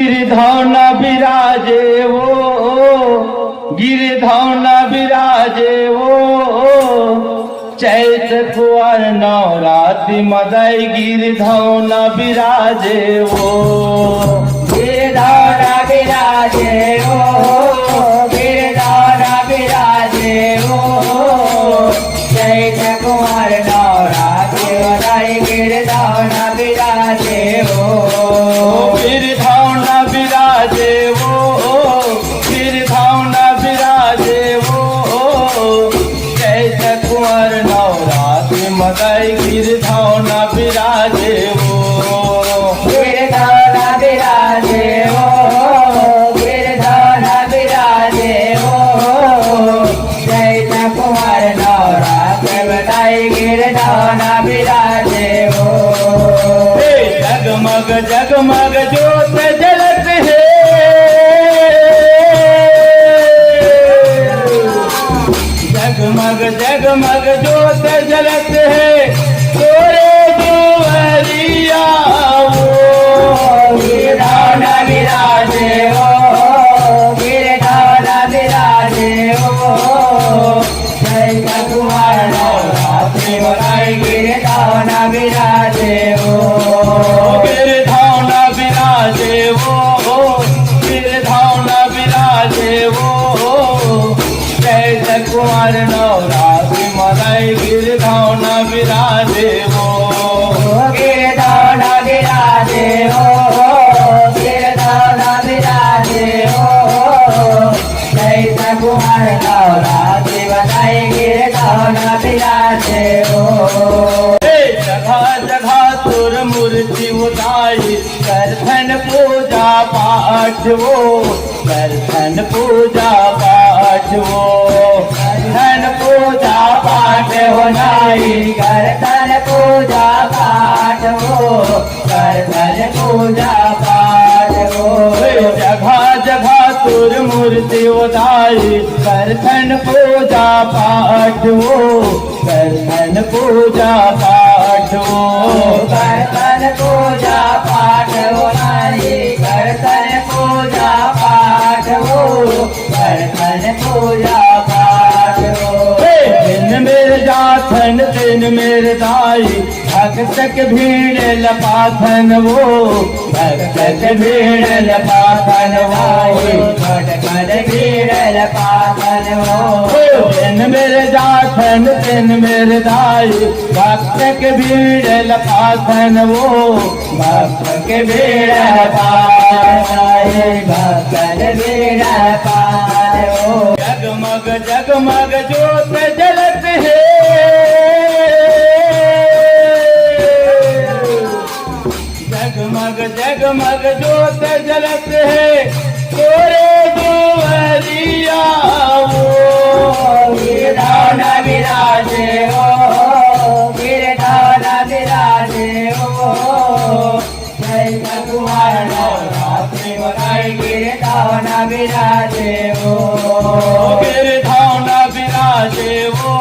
गिरधौन विराजे वो, गिरधौन विराजे वो, चैत कुंवर नवरात्रि मदय गिरधौन विराजे वो, गिरधौन विराजे वो, गिरधौन विराजे वो, चैत कुंवर नवरात्रि मदय गिरधौन विराजे वो, गिरधौन विराजे वो, गिरधौन विराजे वो, चैत कुंवर नवरात्रि मदय गिरधौन विराजे वो, गिरधौन विराजे वो, गिरधौन विराजे वो, चैत कुंवर नवरात्रि मदय गिरधौन विराजे वो, जगमग जगमग ज्योत जलत है, जगमग जगमग ज्योत जलत है, तोरे दुआरिया वो, गिरधौन विराजे वो, गिरधौन विराजे वो, चैत कुंवर नवरात्रि मदय गिरधौन विराजे वो, गिरधौन विराजे वो, गिरधौन विराजे वो, चैत कुंवर नवरात्रि मदय गिरधौन विराजे वो, गिरधौन विराजे वो, गिरधौन विराजे वो, चैत कुंवर नवरात्रि मदय गिरधौन विराजे वो, जगह जगह तुर मूर्ति उतारी, करथन पूजा पाठ वो, करथन पूजा पाठ वो, करथन पूजा पाठ हो नाई, करथन पूजा पाठ हो, करथन पूजा पाठ हो, जगह जगह तुर मूर्ति उतारी, करथन पूजा पाठ वो, करथन पूजा पाठ वो, करथन पूजा पाठ हो नाई, करथन पूजा पाठ हो, करथन पूजा पाठ हो, दिन मेरे जाथन दिन मेरे दाई, भक्त भीड़ लपाथन वो, भक्त भीड़ लपाथन वो, भटकन भीड़ लपाथन हो, दिन मेरे जाथन दिन मेरे दाई, भक्त भीड़ लपाथन वो, भक्त के भीड़ लपाथन, भक्तन भीड़ लपाथन हो, जगमग जगमग ज्योत जलत है, जगमग जगमग ज्योत जलत है, तोरे दुआरिया वो, गिरधौन विराजे हो, गिरधौन विराजे हो, चैत कुंवर नवरात्रि मदय गिरधौन विराजे हो, गिरधौन विराजे वो,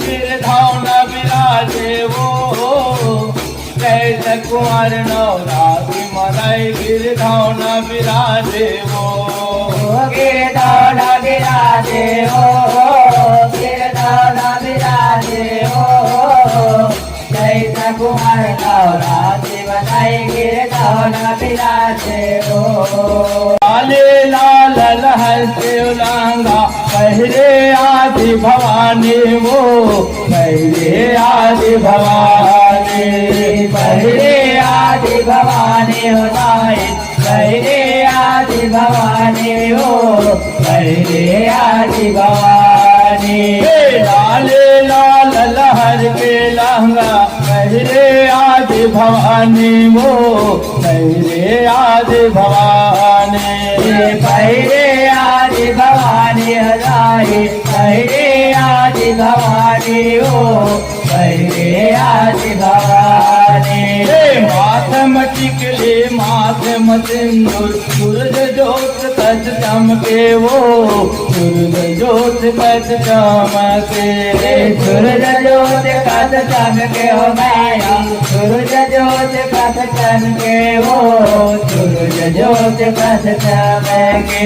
गिरधौन विराजे वो, चैत कुंवर नवरात्रि मदय गिरधौन विराजे वो, गिरधौन विराजे हो, गिरधौन विराजे हो, चैत कुंवर नवरात्रि मदय गिरधौन विराजे हो, लाले लाल लहर से उलांगा, पहले आदि भवानी वो, पहले आदि भवानी, पहले आदि भवानी हो नाई, पहले आदि भवानी हो, पहले आदि भवानी, लाले लाल लहर के लहंगा, पहले आदि भवानी वो, पहले आदि भवानी, पहले आदि भवानी हजाई, पहले आदि भवानी हो, पहले आदि भवानी, माथ मटिकले माथ माथे में सिंदूर सूरज जोत कस चमके वो सूरज जोत कस चमके सूरज जोत कस चमके हो माया सूरज जोत कस चमके वो सूरज जोत कस चमके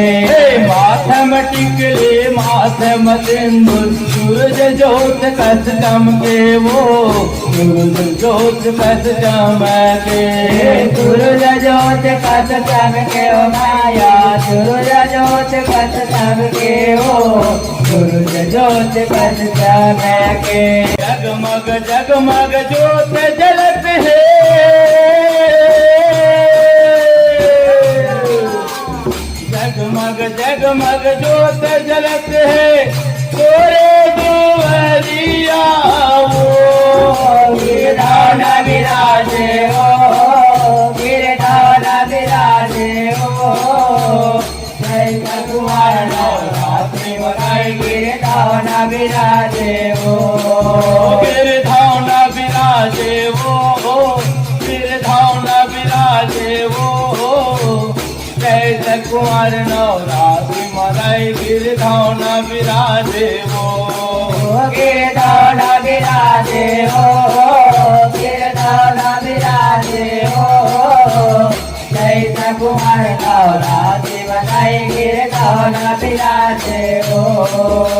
माथे में टिकले माथे में सिंदूर सूरज जोत कस चमके वो सूरज जोत कस चमके सूरज जोत कस चमके हो माया सूरज जोत कस चमके हो सूरज जोत कस चमके जगमग जगमग जोत जलत है जगमग जगमग जोत जलत है तोरे दुआरिया वो गिरधौन विराजे हो गिरधौन विराजे हो जय कुमार नवरात्रि बनाई गिरधौन विराजे हो गिरधौन विराजे वो गिरधौन विराजे वो जय कुमार नवरात्रि मनाई गिरधौन विराजे वो गिरधौन विराजे हो गिरधौन विराजे हो जय कुमार नवरात्रि बनाई गिरधौन विराजे हो